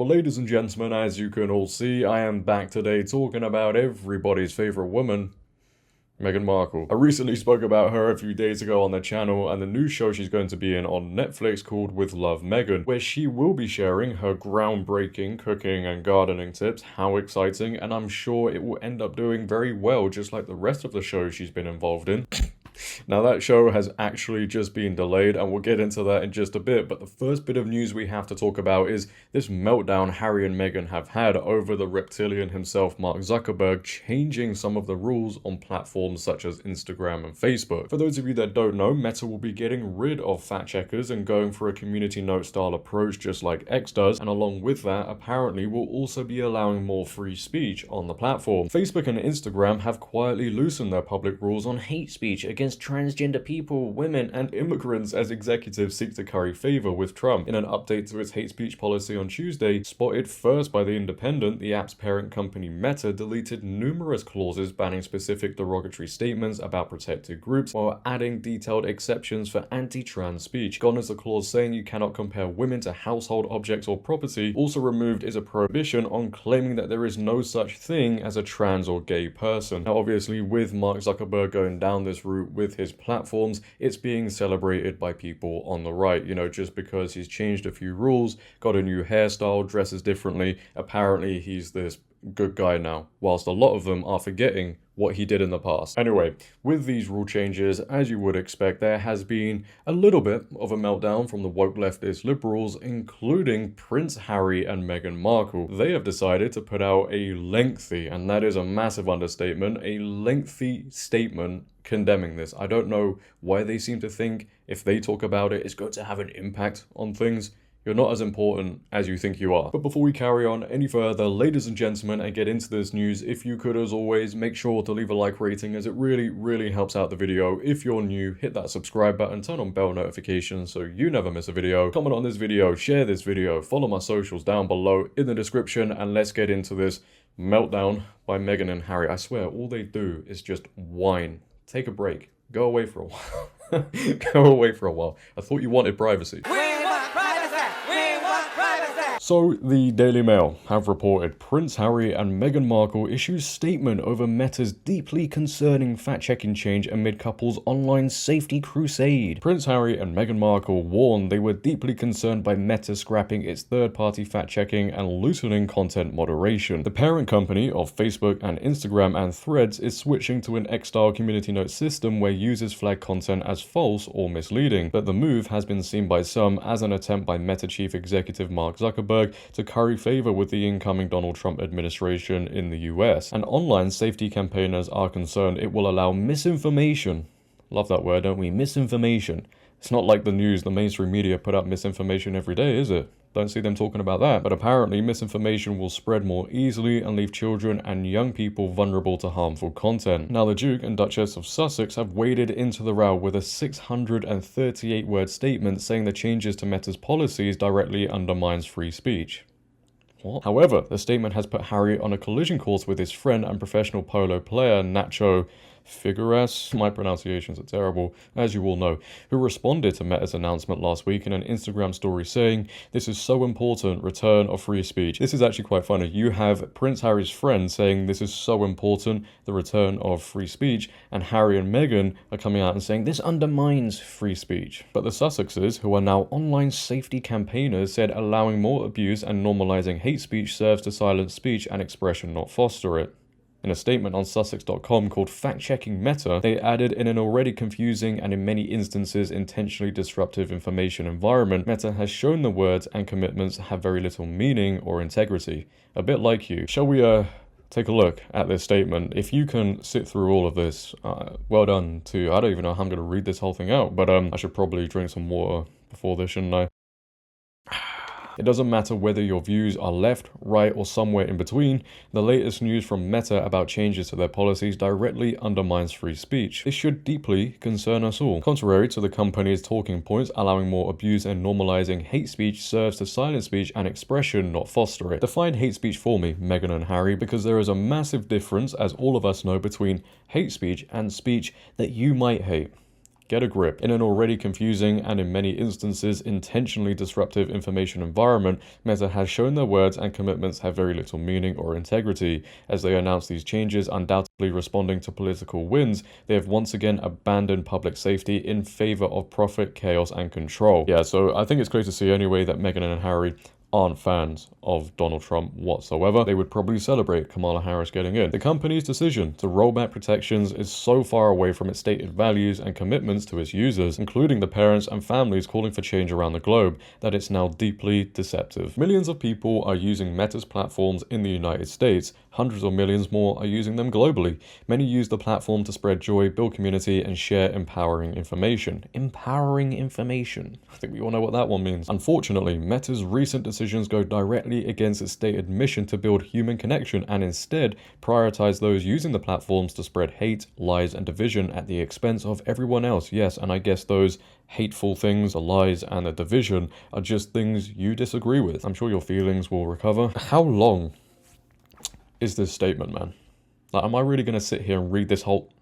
Well, ladies and gentlemen, as you can all see, I am back today talking about everybody's favorite woman, Meghan Markle. I recently spoke about her a few days ago on the channel and the new show she's going to be in on Netflix called With Love Meghan, where she will be sharing her groundbreaking cooking and gardening tips. How exciting, and I'm sure it will end up doing very well, just like the rest of the shows she's been involved in. Now that show has actually just been delayed and we'll get into that in just a bit, but the first bit of news we have to talk about is this meltdown Harry and Meghan have had over the reptilian himself, Mark Zuckerberg, changing some of the rules on platforms such as Instagram and Facebook. For those of you that don't know, Meta will be getting rid of fact checkers and going for a community note style approach just like X does, and along with that apparently will also be allowing more free speech on the platform. Facebook and Instagram have quietly loosened their public rules on hate speech against transgender people, women, and immigrants as executives seek to curry favor with Trump. In an update to its hate speech policy on Tuesday, spotted first by The Independent, the app's parent company Meta deleted numerous clauses banning specific derogatory statements about protected groups while adding detailed exceptions for anti-trans speech. Gone is the clause saying you cannot compare women to household objects or property. Also removed is a prohibition on claiming that there is no such thing as a trans or gay person. Now obviously with Mark Zuckerberg going down this route with his platforms, it's being celebrated by people on the right, you know, just because he's changed a few rules, got a new hairstyle, dresses differently, apparently he's this good guy now, whilst a lot of them are forgetting what he did in the past. Anyway, with these rule changes, as you would expect, there has been a little bit of a meltdown from the woke leftist liberals, including Prince Harry and Meghan Markle. They have decided to put out a lengthy, and that is a massive understatement, a lengthy statement condemning this. I don't know why they seem to think if they talk about it, it's going to have an impact on things. You're not as important as you think you are. But before we carry on any further, ladies and gentlemen, and get into this news, if you could, as always, make sure to leave a like rating as it really helps out the video. If you're new, hit that subscribe button, turn on bell notifications so you never miss a video. Comment on this video, share this video, follow my socials down below in the description, and let's get into this meltdown by Meghan and Harry. I swear, all they do is just whine. Take a break. Go away for a while. Go away for a while. I thought you wanted privacy. So, the Daily Mail have reported Prince Harry and Meghan Markle issue statement over Meta's deeply concerning fact-checking change amid couple's online safety crusade. Prince Harry and Meghan Markle warned they were deeply concerned by Meta scrapping its third-party fact-checking and loosening content moderation. The parent company of Facebook and Instagram and Threads is switching to an X-style community note system where users flag content as false or misleading, but the move has been seen by some as an attempt by Meta chief executive Mark Zuckerberg to curry favor with the incoming Donald Trump administration in the US. And online safety campaigners are concerned it will allow misinformation. Love that word, don't we? Misinformation. It's not like the news, the mainstream media put out misinformation every day, is it? Don't see them talking about that. But apparently misinformation will spread more easily and leave children and young people vulnerable to harmful content. Now the Duke and Duchess of Sussex have waded into the row with a 638-word statement saying the changes to Meta's policies directly undermines free speech. What? However, the statement has put Harry on a collision course with his friend and professional polo player Nacho Figueras, my pronunciations are terrible, as you all know, who responded to Meta's announcement last week in an Instagram story saying, "This is so important, return of free speech." This is actually quite funny. You have Prince Harry's friend saying this is so important, the return of free speech, and Harry and Meghan are coming out and saying this undermines free speech. But the Sussexes, who are now online safety campaigners, said allowing more abuse and normalizing hate speech serves to silence speech and expression, not foster it. In a statement on Sussex.com called Fact-Checking Meta, they added, in an already confusing and in many instances intentionally disruptive information environment, Meta has shown the words and commitments have very little meaning or integrity. A bit like you. Shall we take a look at this statement? If you can sit through all of this, well done too. I don't even know how I'm going to read this whole thing out, but I should probably drink some water before this, shouldn't I? It doesn't matter whether your views are left, right, or somewhere in between, the latest news from Meta about changes to their policies directly undermines free speech. This should deeply concern us all. Contrary to the company's talking points, allowing more abuse and normalizing hate speech serves to silence speech and expression, not foster it. Define hate speech for me, Meghan and Harry, because there is a massive difference, as all of us know, between hate speech and speech that you might hate. Get a grip. In an already confusing and in many instances intentionally disruptive information environment, Meta has shown their words and commitments have very little meaning or integrity. As they announce these changes, undoubtedly responding to political winds, they have once again abandoned public safety in favor of profit, chaos, and control. Yeah, so I think it's great to see anyway that Meghan and Harry aren't fans of Donald Trump whatsoever. They would probably celebrate Kamala Harris getting in. The company's decision to roll back protections is so far away from its stated values and commitments to its users, including the parents and families calling for change around the globe, that it's now deeply deceptive. Millions of people are using Meta's platforms in the United States. Hundreds of millions more are using them globally. Many use the platform to spread joy, build community, and share empowering information. Empowering information. I think we all know what that one means. Unfortunately, Meta's recent decisions go directly against its stated mission to build human connection and instead prioritize those using the platforms to spread hate, lies, and division at the expense of everyone else. Yes, and I guess those hateful things, the lies, and the division are just things you disagree with. I'm sure your feelings will recover. How long is this statement, man? Like, am I really going to sit here and read this whole...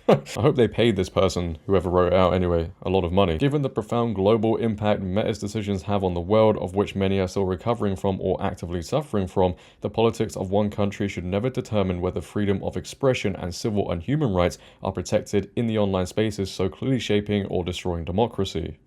I hope they paid this person, whoever wrote it out anyway, a lot of money. Given the profound global impact Meta's decisions have on the world, of which many are still recovering from or actively suffering from, the politics of one country should never determine whether freedom of expression and civil and human rights are protected in the online spaces so clearly shaping or destroying democracy.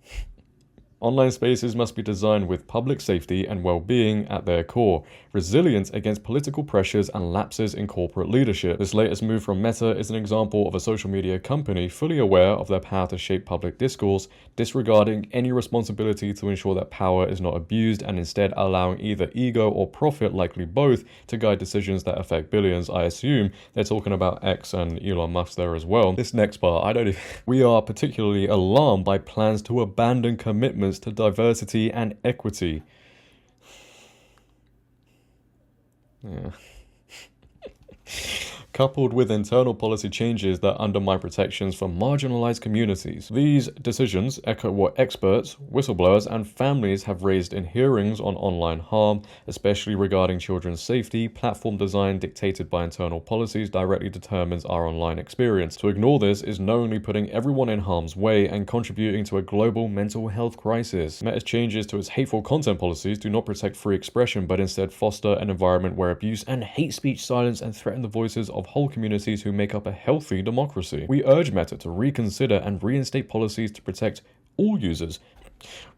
Online spaces must be designed with public safety and well-being at their core, resilient against political pressures and lapses in corporate leadership. This latest move from Meta is an example of a social media company fully aware of their power to shape public discourse, disregarding any responsibility to ensure that power is not abused and instead allowing either ego or profit, likely both, to guide decisions that affect billions. I assume they're talking about X and Elon Musk there as well. This next part, I don't even... We are particularly alarmed by plans to abandon commitments to diversity and equity. Yeah. Coupled with internal policy changes that undermine protections for marginalized communities. These decisions echo what experts, whistleblowers, and families have raised in hearings on online harm, especially regarding children's safety. Platform design dictated by internal policies directly determines our online experience. To ignore this is knowingly putting everyone in harm's way and contributing to a global mental health crisis. Meta's changes to its hateful content policies do not protect free expression, but instead foster an environment where abuse and hate speech silence and threaten the voices of whole communities who make up a healthy democracy. We urge Meta to reconsider and reinstate policies to protect all users.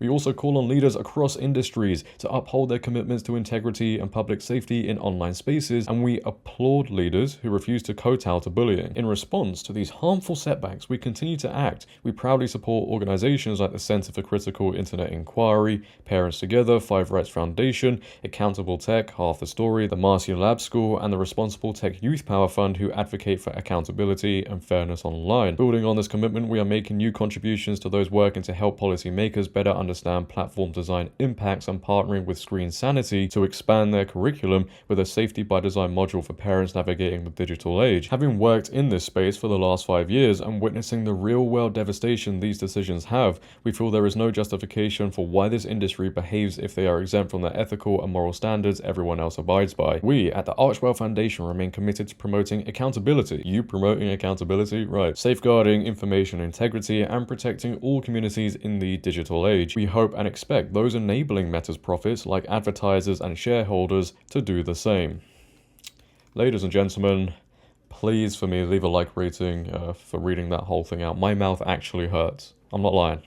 We also call on leaders across industries to uphold their commitments to integrity and public safety in online spaces, and we applaud leaders who refuse to kowtow to bullying. In response to these harmful setbacks, we continue to act. We proudly support organizations like the Center for Critical Internet Inquiry, Parents Together, Five Rights Foundation, Accountable Tech, Half the Story, the Marcia Lab School, and the Responsible Tech Youth Power Fund, who advocate for accountability and fairness online. Building on this commitment, we are making new contributions to those working to help policymakers better understand platform design impacts and partnering with Screen Sanity to expand their curriculum with a safety by design module for parents navigating the digital age. Having worked in this space for the last 5 years and witnessing the real world devastation these decisions have, we feel there is no justification for why this industry behaves if they are exempt from the ethical and moral standards everyone else abides by. We at the Archwell Foundation remain committed to promoting accountability. You promoting accountability? Right. Safeguarding information integrity and protecting all communities in the digital age. We hope and expect those enabling Meta's profits, like advertisers and shareholders, to do the same. Ladies and gentlemen, please for me leave a like rating for reading that whole thing out. My mouth actually hurts. I'm not lying.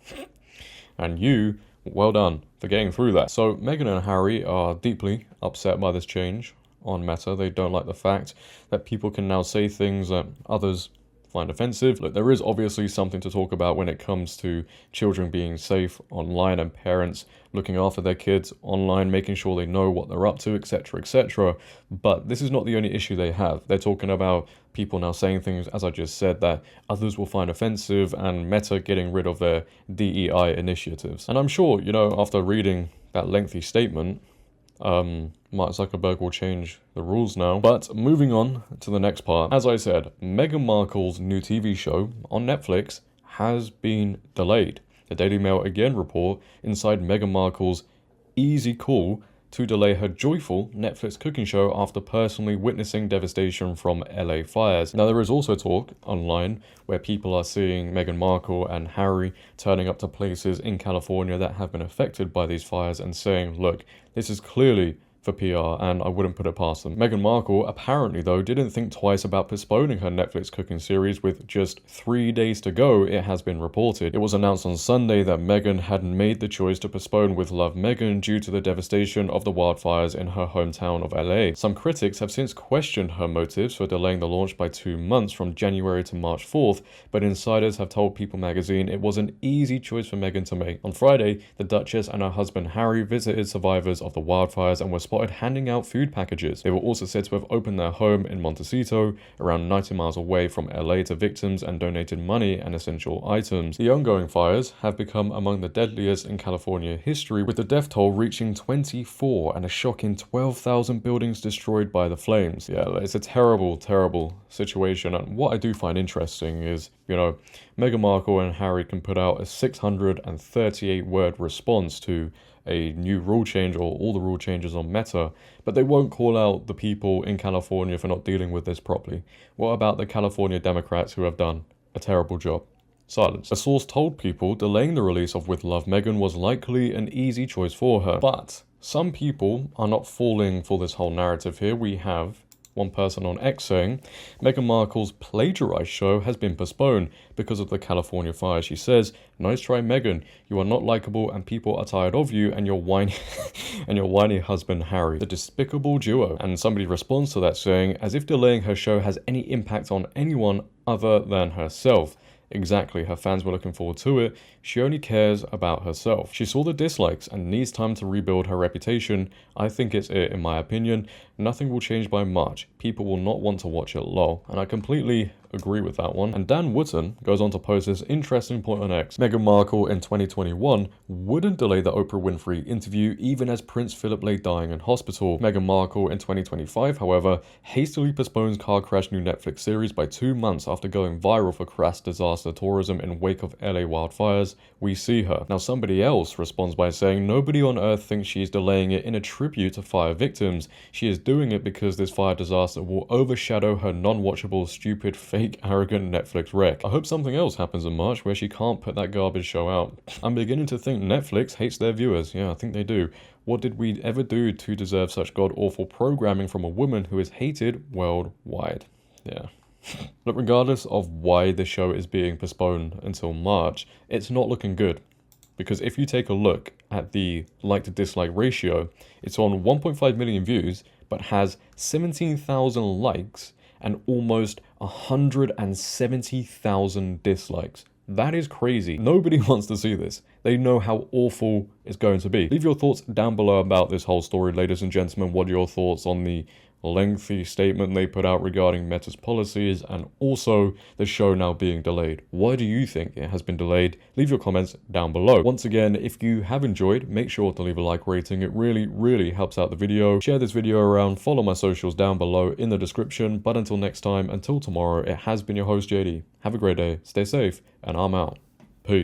And you, well done for getting through that. So Meghan and Harry are deeply upset by this change on Meta. They don't like the fact that people can now say things that others find offensive. Look, there is obviously something to talk about when it comes to children being safe online and parents looking after their kids online, making sure they know what they're up to, etc., etc. But this is not the only issue they have. They're talking about people now saying things, as I just said, that others will find offensive, and Meta getting rid of their DEI initiatives. And I'm sure, you know, after reading that lengthy statement, Mark Zuckerberg will change the rules now. But moving on to the next part. As I said, Meghan Markle's new TV show on Netflix has been delayed. The Daily Mail again report inside Meghan Markle's easy call to delay her joyful Netflix cooking show after personally witnessing devastation from LA fires. Now, there is also talk online where people are seeing Meghan Markle and Harry turning up to places in California that have been affected by these fires and saying, look, this is clearly for PR, and I wouldn't put it past them. Meghan Markle apparently, though, didn't think twice about postponing her Netflix cooking series with just 3 days to go, it has been reported. It was announced on Sunday that Meghan had made the choice to postpone With Love Meghan due to the devastation of the wildfires in her hometown of LA. Some critics have since questioned her motives for delaying the launch by 2 months from January to March 4th, but insiders have told People magazine it was an easy choice for Meghan to make. On Friday, the Duchess and her husband Harry visited survivors of the wildfires and were spotted handing out food packages. They were also said to have opened their home in Montecito, around 90 miles away from LA, to victims and donated money and essential items. The ongoing fires have become among the deadliest in California history, with the death toll reaching 24 and a shocking 12,000 buildings destroyed by the flames. Yeah, it's a terrible, terrible situation. And what I do find interesting is, you know, Meghan Markle and Harry can put out a 638-word response to a new rule change or all the rule changes on Meta, but they won't call out the people in California for not dealing with this properly. What about the California Democrats who have done a terrible job? Silence. A source told People delaying the release of With Love Meghan was likely an easy choice for her. But some people are not falling for this whole narrative here. We have one person on X saying, Meghan Markle's plagiarized show has been postponed because of the California fire. She says, nice try, Meghan. You are not likable and people are tired of you and your whiny and your whiny husband, Harry. The despicable duo. And somebody responds to that saying, as if delaying her show has any impact on anyone other than herself. Exactly, her fans were looking forward to it. She only cares about herself. She saw the dislikes and needs time to rebuild her reputation. I think it's it, in my opinion. Nothing will change by March. People will not want to watch it, lol. And I completely agree with that one. And Dan Wootton goes on to post this interesting point on X. Meghan Markle in 2021 wouldn't delay the Oprah Winfrey interview even as Prince Philip lay dying in hospital. Meghan Markle in 2025, however, hastily postpones car crash new Netflix series by 2 months after going viral for crass disaster tourism in wake of LA wildfires. We see her. Now somebody else responds by saying nobody on earth thinks she's delaying it in a tribute to fire victims. She is doing it because this fire disaster will overshadow her non-watchable, stupid, fake, arrogant Netflix wreck. I hope something else happens in March where she can't put that garbage show out. I'm beginning to think Netflix hates their viewers. Yeah, I think they do. What did we ever do to deserve such god-awful programming from a woman who is hated worldwide? Yeah. But regardless of why the show is being postponed until March, it's not looking good. Because if you take a look at the like to dislike ratio, it's on 1.5 million views, but has 17,000 likes and almost 170,000 dislikes. That is crazy. Nobody wants to see this. They know how awful it's going to be. Leave your thoughts down below about this whole story, ladies and gentlemen. What are your thoughts on the lengthy statement they put out regarding Meta's policies and also the show now being delayed? Why do you think it has been delayed? Leave your comments down below. Once again, if you have enjoyed, make sure to leave a like rating. It really helps out the video. Share this video around, follow my socials down below in the description. But until next time, until tomorrow, it has been your host JD. Have a great day, stay safe, and I'm out. Peace.